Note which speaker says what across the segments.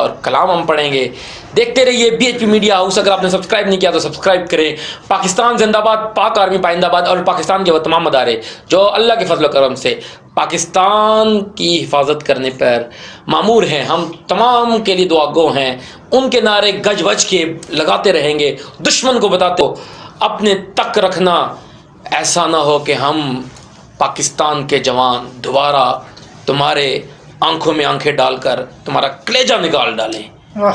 Speaker 1: اور کلام ہم پڑھیں گے. دیکھتے رہیے BHP میڈیا ہاؤس. اگر آپ نے سبسکرائب نہیں کیا تو سبسکرائب کریں. پاکستان زندہ باد، پاک آرمی پائندہ باد، اور پاکستان کے وہ تمام ادارے جو اللہ کے فضل و کرم سے پاکستان کی حفاظت کرنے پر مامور ہیں، ہم تمام کے لیے دعا گو ہیں. ان کے نعرے گج وج کے لگاتے رہیں گے. دشمن کو بتاتے ہو اپنے تک رکھنا، ایسا نہ ہو کہ ہم پاکستان کے جوان دوبارہ تمہارے آنکھوں میں آنکھیں ڈال کر تمہارا کلیجہ نکال ڈالیں.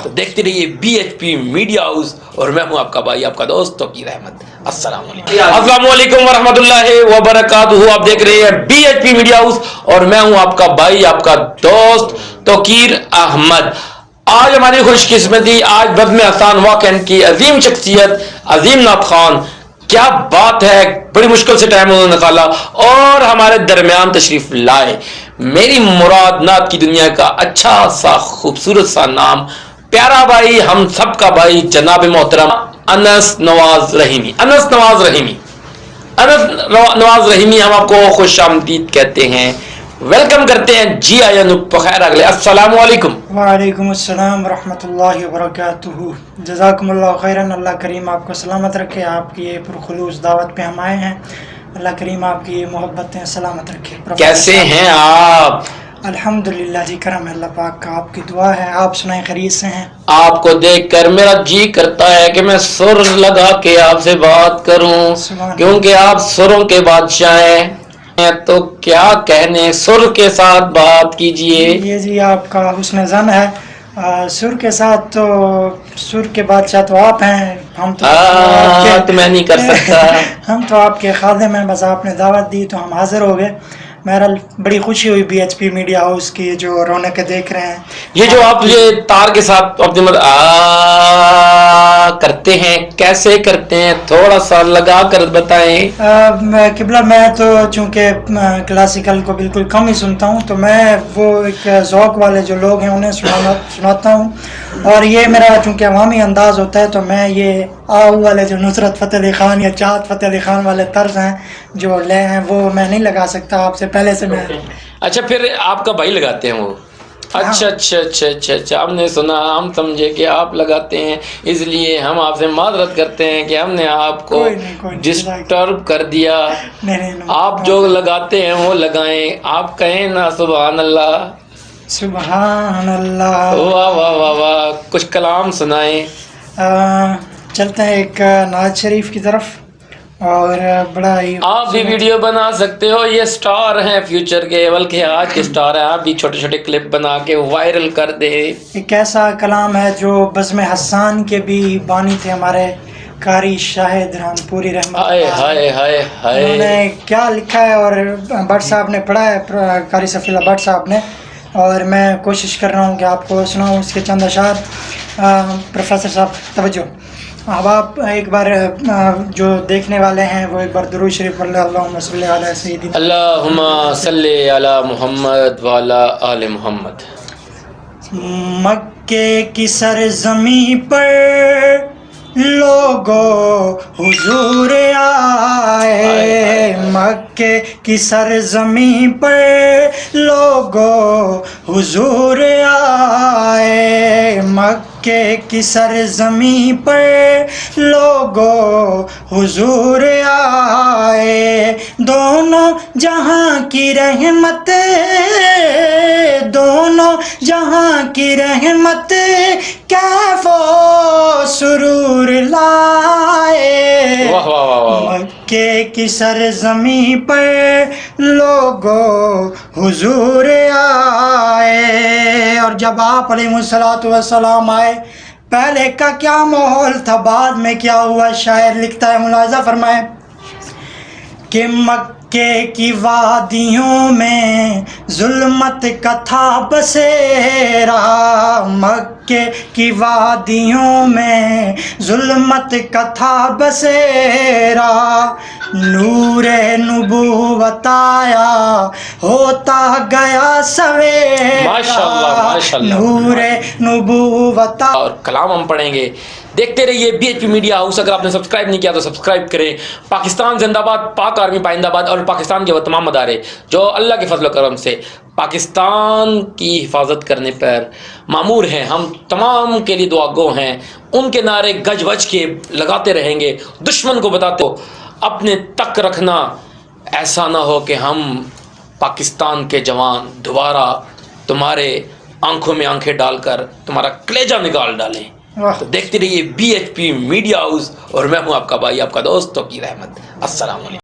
Speaker 1: تو دیکھتے رہیے BHP میڈیا ہاؤس، اور میں ہوں آپ کا بھائی، آپ کا دوست توقیر احمد. السلام علیکم. السلام علیکم ورحمۃ اللہ وبرکاتہ. آپ دیکھ رہے ہیں BHP میڈیا ہاؤس، اور میں ہوں آپ کا بھائی، آپ کا دوست توقیر احمد. آج ہماری خوش قسمتی، آج بزم احسان واقعہ کی عظیم شخصیت، عظیم نعت خوان، کیا بات ہے، بڑی مشکل سے ٹائم انہوں نے نکالا اور ہمارے درمیان تشریف لائے. میری مراد نعت کی دنیا کا اچھا سا خوبصورت سا نام، پیارا بھائی، ہم سب کا بھائی، جناب محترم انس نواز رحیمی. انس نواز رحیمی ہم آپ کو خوش آمدید کہتے ہیں، ویلکم کرتے ہیں. جی آئیے بخیر اگلے. السلام علیکم.
Speaker 2: وعلیکم السلام ورحمۃ اللہ وبرکاتہ. جزاکم اللہ خیرن. اللہ کریم آپ کو سلامت رکھے. آپ کی یہ پرخلوص دعوت پہ ہم آئے ہیں. اللہ کریم آپ کی محبتیں سلامت رکھے.
Speaker 1: کیسے ہیں آپ؟
Speaker 2: الحمدللہ جی، کرم ہے اللہ پاک کا، آپ کی دعا ہے. آپ سنائیں خیریت سے ہیں؟
Speaker 1: آپ کو دیکھ کر میرا جی کرتا ہے کہ میں سر لگا کے آپ سے بات کروں، کیونکہ آپ سروں کے بادشاہ ہیں. تو کیا کہنے، سر کے ساتھ بات کیجئے.
Speaker 2: یہ جی آپ کا حسن ظن ہے. سر کے ساتھ تو سر کے بادشاہ تو آپ ہیں. ہم تو
Speaker 1: میں نہیں کر سکتا.
Speaker 2: ہم تو آپ کے خادم ہیں، بس آپ نے دعوت دی تو ہم حاضر ہو گئے. بہرحال بڑی خوشی ہوئی BHP میڈیا ہاؤس کی جو رونقیں دیکھ رہے ہیں.
Speaker 1: یہ جو آپ یہ تار کے ساتھ اپنی کرتے ہیں، کیسے کرتے ہیں، تھوڑا سا لگا کر بتائیں.
Speaker 2: قبلہ میں تو چونکہ کلاسیکل کو بالکل کم ہی سنتا ہوں، تو میں وہ ایک ذوق والے جو لوگ ہیں انہیں سناتا ہوں. اور یہ میرا چونکہ عوامی انداز ہوتا ہے، تو میں یہ آؤ والے جو نصرت فتح علی خان یا چاہت فتح علی خان والے طرز ہیں جو لے ہیں، وہ میں نہیں لگا سکتا آپ سے پہلے سے. میں
Speaker 1: اچھا، پھر آپ کا بھائی لگاتے ہیں وہ؟ اچھا، ہم نے سنا، ہم سمجھے کہ آپ لگاتے ہیں، اس لیے ہم آپ سے معذرت کرتے ہیں کہ ہم نے آپ کو ڈسٹرب کر دیا. آپ جو لگاتے ہیں وہ لگائیں، آپ کہیں نا سبحان اللہ.
Speaker 2: سبحان اللہ.
Speaker 1: واہ واہ واہ واہ. کچھ کلام سنائیں.
Speaker 2: چلتے ہیں ایک نعت شریف کی طرف. اور بڑا ہی
Speaker 1: آپ بھی ویڈیو بنا سکتے ہو، یہ سٹار ہیں فیوچر کے، بلکہ آج کے سٹار ہیں. آپ بھی چھوٹے چھوٹے کلپ بنا کے وائرل کر دیں.
Speaker 2: ایک ایسا کلام ہے جو بزم حسان کے بھی بانی تھے ہمارے قاری شاہد رحمپوری رحمت. انہوں نے کیا لکھا ہے اور بٹ صاحب نے پڑھا ہے، قاری صفی اللہ بٹ صاحب نے، اور میں کوشش کر رہا ہوں کہ آپ کو سناؤں اس کے چند اشعار. پروفیسر صاحب توجہ. اب آپ ایک بار جو دیکھنے والے ہیں وہ ایک بار درود شریف پڑھ لیں. اللہم صلی علی سیدنا،
Speaker 1: اللہم صلی علی محمد وعلی آل محمد.
Speaker 2: مکے کی سرزمین پر لوگوں حضور آئے، مکے کی سرزمین پر لوگوں حضور آئے، مکے کی سرزمین پر لوگوں حضور آئے. دونوں جہاں کی رحمت، دونوں جہاں کی رحمت کیف و سرور لائے. مکے کی سرزمین پر لوگوں حضور آئے. اور جب آپ علیہ الصلوۃ والسلام آئے، پہلے کا کیا ماحول تھا، بعد میں کیا ہوا. شاعر لکھتا ہے، ملاحظہ فرمائیں کہ مکے کی وادیوں میں ظلمت کا تھا بسیرا، مکے کی وادیوں میں ظلمت کا تھا بسیرا. نور نبوت آیا ہوتا گیا سویرا، نور نبوت.
Speaker 1: اور کلام ہم پڑھیں گے. دیکھتے رہیے BHP میڈیا ہاؤس. اگر آپ نے سبسکرائب نہیں کیا تو سبسکرائب کریں. پاکستان زندہ باد، پاک آرمی پائندہ باد، اور پاکستان کے وہ تمام ادارے جو اللہ کے فضل و کرم سے پاکستان کی حفاظت کرنے پر مامور ہیں. ہم تمام کے لیے دعا گو ہیں. ان کے نعرے گج وج کے لگاتے رہیں گے. دشمن کو بتاتے ہو اپنے تک رکھنا، ایسا نہ ہو کہ ہم پاکستان کے جوان دوبارہ تمہارے آنکھوں میں آنکھیں ڈال کر تمہارا کلیجہ نکال ڈالیں. تو دیکھتے رہیے BHP میڈیا ہاؤس، اور میں ہوں آپ کا بھائی، آپ کا دوست توقیر احمد. السلام علیکم.